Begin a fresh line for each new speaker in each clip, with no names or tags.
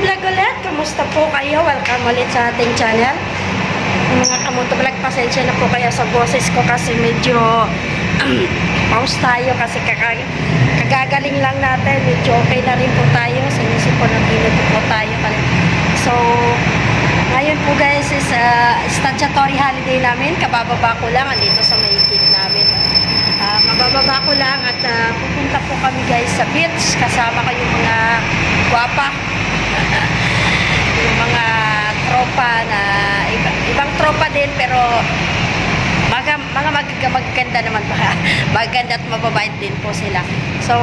Vlog ulit. Kamusta po kayo? Welcome ulit sa ating channel. Mga kamotovlog, pasensya na po kayo sa boses ko kasi medyo pause tayo kasi kagagaling lang natin. Medyo okay na rin po tayo. Sinisip po ng minuto po tayo. So, ngayon po guys is statutory holiday namin. Kabababa ko lang. Andito sa may gate namin. Kabababa ko lang at pupunta po kami guys sa beach. Kasama ko yung mga guwapa. Yung mga tropa na ibang tropa din pero mga magaganda naman ba? Maganda at mababait din po sila. So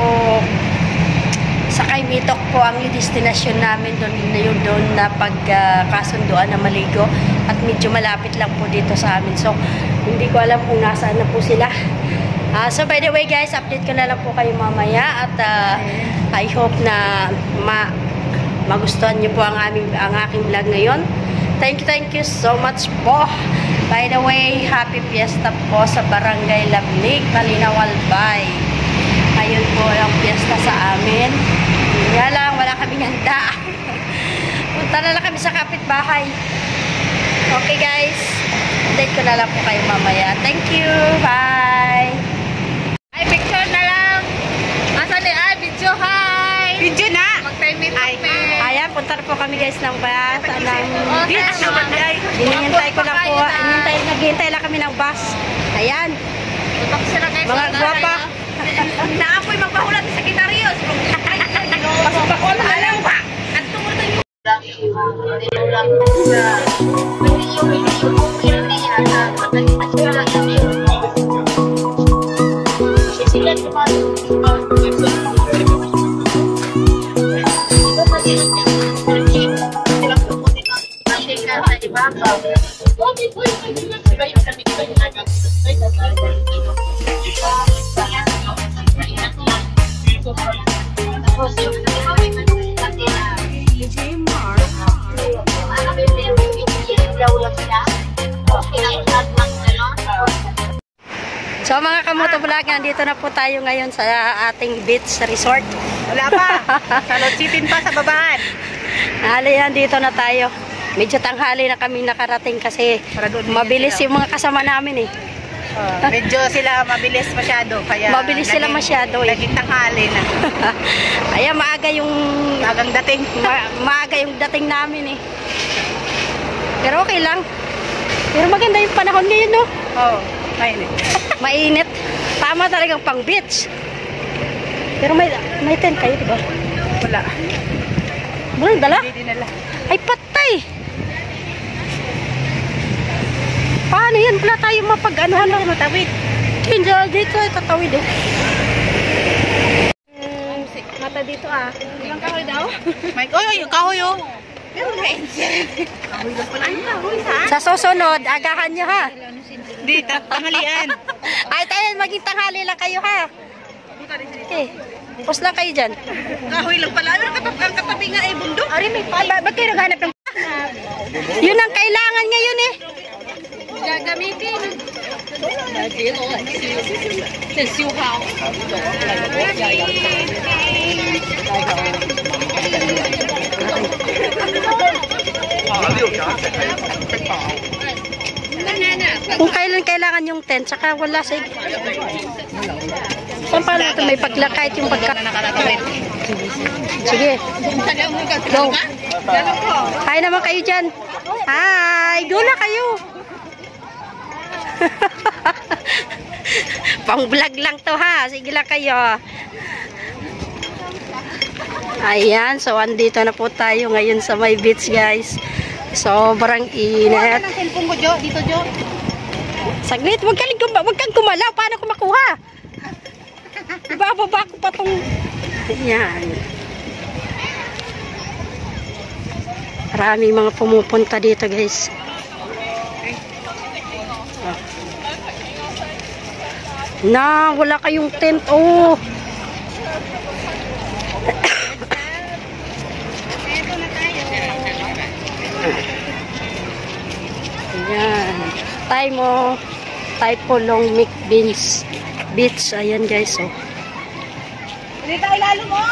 sakay Mitok po ang destination namin doon na pagkasunduan na maligo at medyo malapit lang po dito sa amin. So hindi ko alam kung nasaan na po sila. So by the way guys, update ko na lang po kayo mamaya at I hope na magustuhan niyo po ang aking vlog ngayon. Thank you so much po. By the way, happy fiesta po sa Barangay Labnig, Malinaw, Albay. Ayun po ang fiesta sa amin. Kaya lang, wala kaming handa. Punta na lang kami sa kapitbahay. Okay guys, update ko na lang po kayo mamaya. Thank you, bye.
Ay, picture na lang. Asa ni ay, video, hi.
Video na.
Mag-time
Ay, ayan, punta na po kami guys ng bus, ng beach. Hinihintay ko lang po, naghihintay lang kami ng bus. Ayan, mga guwapa.
Naapoy magpahulat sa Gitarios. Pasok ako na alam ba? At tungkol na yung
So mga kamotovlog, nandito na po tayo ngayon sa ating beach resort.
wala pa. Salutsitin pa sa babaan.
Yan, dito na tayo. Medyo tanghali na kami nakarating kasi mabilis yung mga kasama namin eh.
Medyo sila mabilis masyado. Kaya
mabilis sila masyado eh.
Naging tanghali na.
Ayan, maaga yung
Magang dating.
maaga yung dating namin eh. Pero okay lang. Pero maganda yung panahon ngayon, no?
Oo, mainit.
Mainit. Tama talagang pang beach. Pero may tent kayo, diba?
Wala.
Walang dala?
Hindi dinala.
Ay, patay! Paano yan? Wala tayo mapag-anuhan lang matawid. Hindi, dito ay tatawid eh.
Mata dito ah. Ilang kahoy daw? Mike, oy, kahoy oh. Kahoy lang pala. Ay, kahoy saan?
Sa susunod, agahan nyo ha.
Di, tanghalian.
Ay, tayo, maging tanghali lang kayo ha. Okay. Pus lang kayo dyan.
Kahoy lang pala. Ano ang katabi nga ay bundok? Ari, may pala. Ba't kayo naghanap ng
Yun ang kailangan ngayon eh.
gagamitin?
Kung kailan kailangan yung tent, saka wala sa paano ito may paglakait yung pagka... Sige. Go. Hi naman kayo dyan. Hi. Go na kayo. Pang vlog lang to ha. Sige lang kayo. Ayan. So, andito na po tayo ngayon sa may beach guys. Sobrang init.
Dito, Jo.
Saglit. Huwag kang gumalaw. Paano ko makuha? Ibababa ko pa tong... Ayan. Maraming mga pumupunta dito guys. Na, wala kayong tent. Oh. Ayan. Tayo long mic beans. Beach. Ayan guys. Oh.
Dito ay lalo mo.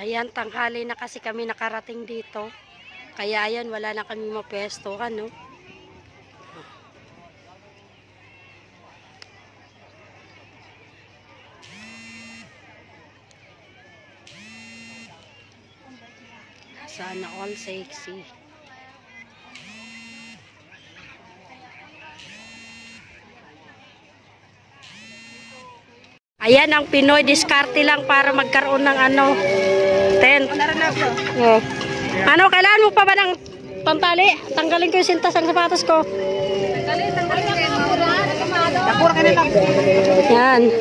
Ayan, tanghali na kasi kami nakarating dito. Kaya ayan, wala na kami mapwestohan, no? Sana all sexy. Ayan ang Pinoy, diskarte lang para magkaroon ng ano, tent. Oh. Ano, kailangan mo pa ba ng pantali? Tanggalin ko yung sintas ng sapatos ko. Yan.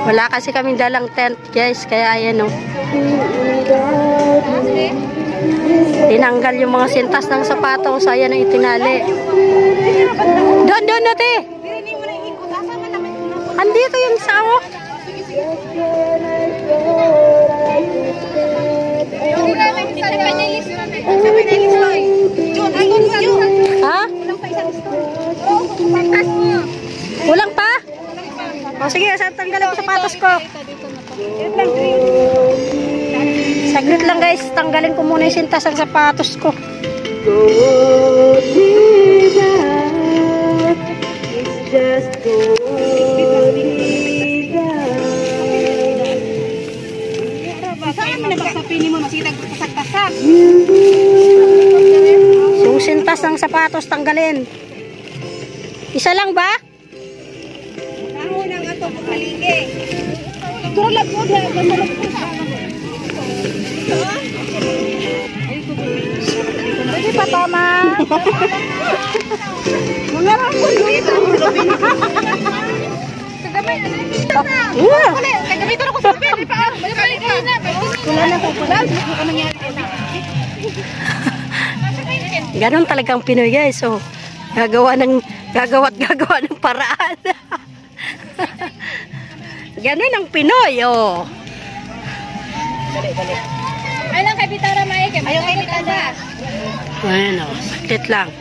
Wala kasi kaming dalang tent, guys, kaya ayan, oh. Tinanggal yung mga sintas ng sapatos. Ayan ang itinali. Doon natin. Andito yung sao. Ha? Kulang pa? O sige, tanggalin ko sapatos ko. Saglit lang guys, tanggalin ko muna yung sintas ng sapatos ko. Yung sintas ng sapatos tanggalin. Isa lang ba?
Ako nang ato kalingi.
Pwede pa tama.
Mga rambol dito. Kagamay na dito na. Kagamay ko sa pin. Wala na po pala. Ano nangyari na?
Ganon talagang Pinoy guys. So, gagawa ng paraan. Ganon ang Pinoy, oh.
Balik. Ay lang kay Bitara Mae, kay Ayaw kay Bitara.
Ayan, oh. Sakit lang.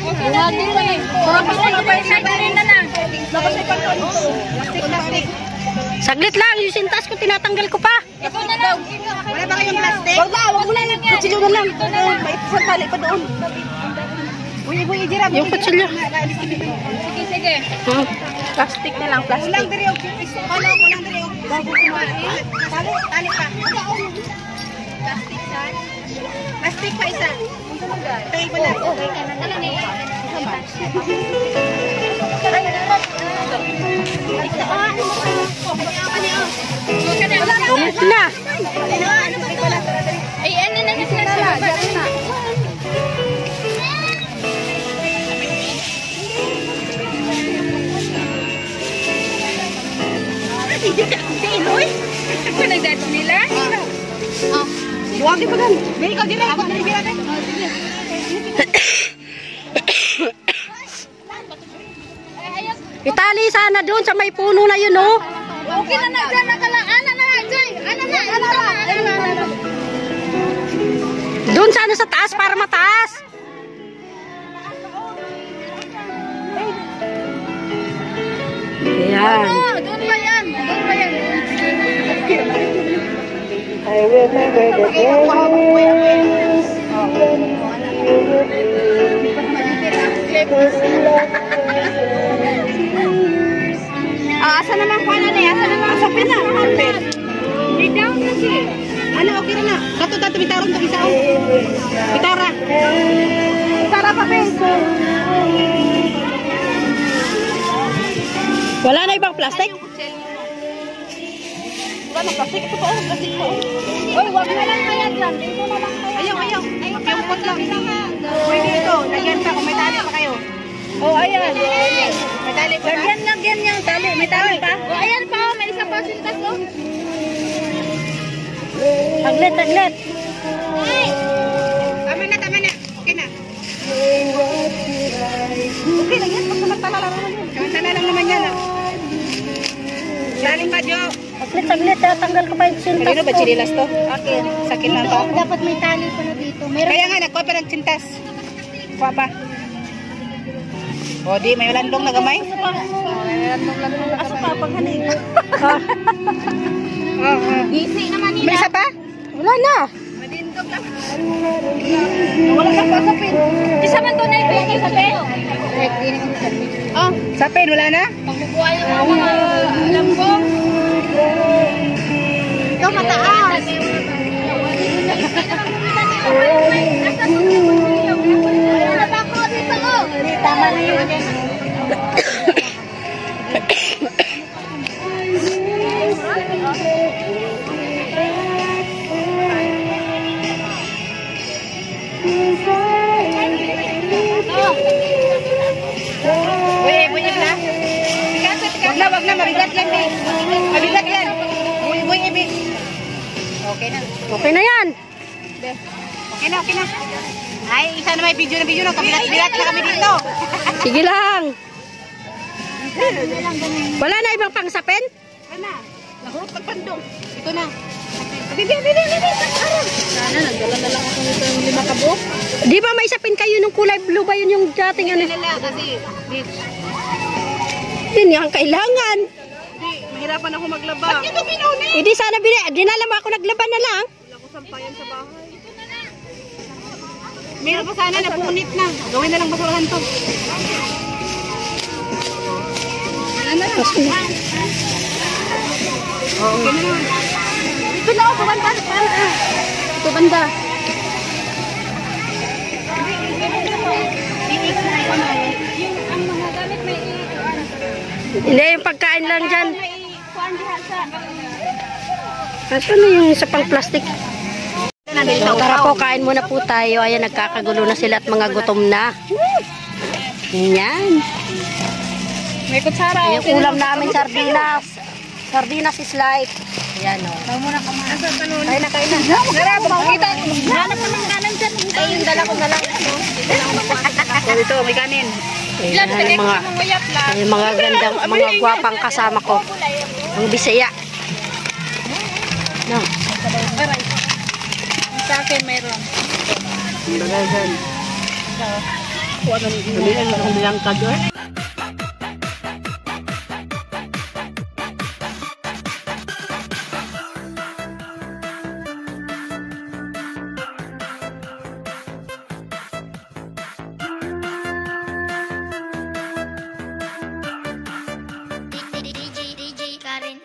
Huwag din rin. Huwag din na lang. Labas ay pagkaon ito. Plastic.
Saglit lang, yung sintas ko tinatanggal ko pa.
Ito na lang. Wala ba kayong plastic? Wag mo na lang. Kutsilyo na lang. May isang tali pa doon. Uy, Ijira.
Yung kutsilyo.
Sige. Plastic na lang, plastic. Kulang diri og piso. Kulang diri og bago kumain. Tali pa. Plastic sa. Plastic pa isa. Tay pala. Okay ka na lang eh.
Bumit na.
Ay, ano na yung sinasabi? Pinoy? Ako nagdato nila?
Huwag di pa gan.
Bili ka din ako. Bili ka din.
Itali sana doon sa may puno na yun, oh.
Okay na na dyan. Ana na. Jay. Ana na.
Doon sana sa taas para mataas. Ayan.
Doon ba yan?
I remember the days
Asa naman ko na eh? Asa naman? Sa pina. Di down na siya. Ano, okay na. Dato bitarong to isa. Bitara. Bitara pa, Ben.
Wala na ibang plastic?
Wala na plastic. Ito po, plastic po. Uy, wag na lang kaya dyan. Ayaw. Yung pot lang. Pwede ito. Lagyan pa kung may tali pa kayo. Oh, ayan. May tali pa. Lagyan yung tali. May tali pa. Oh, ayan pa. May isa pa sintas, no?
Taglit.
Ay! Tama na. Okay na. Okay lang yan. Samantala lang naman yan. Samantala lang naman yan. Galing pa, Jo.
saglit, tanggal ko pa yung sintas
Kanino ba
ko.
chinilas to? Akin. Sakit na ba ako?
Dapat may tali pa na dito. Meron
Kaya nga, nagkuha pa ng sintas. Kuha pa. O, di, may landong na gamay.
asa pa pag hanig. Easy naman
May isa pa?
Wala na.
Wala kang pasapin. Isa man to na yung pasapin.
Oh, sapin, wala na?
Pagbubuhay ng mga lambong. Ito mataas. Tama na yun.
Buy na. Wag na, mabigat yan, Big. Mabigat yan. Buy, Big. Okay na.
Okay na yan.
Okay na. Ay, isa na may video na. Kabilat-bilat na kami dito.
Sige lang. Wala na ibang pangsapin?
Wala na. Nahurot pagpandong. Ito na. Bibi.
Sana, nagdala na lang ako nito yung 5 kabuk.
Di ba may sapin kayo nung kulay blue ba yun yung dating ano?
Lala, kasi,
Yun yung kailangan.
mahirapan ako maglaba. Ba't ito pinuni?
Hindi sana dinala mo ako naglaban na lang.
Wala ko sampayan sa bahay. Meron pa sana, napunit na. Gawin na lang basurahan to. Ano na lang? Okay na lang.
Ito na ako, banda. Ito banda.
Hindi, yung pagkain lang dyan. Asan na yung sa pang plastic? So, tara po, kain muna po tayo. Ayan, nagkakagulo na sila at mga gutom na. Yan.
May kutsara.
Yung ulam namin, sardinas. Sardinas is life. Ayan, o.
Tawag mo na kamay.
Kain na.
Tara, kita. Hanap ka ng kanan dyan. Ay, yung dala ko na lang.
So, ito, may kanin.
Ayan, yung mga gandang, mga gwapang kasama ko. Ang Bisaya. No.
Sa akin mayroon.
DJ Karen.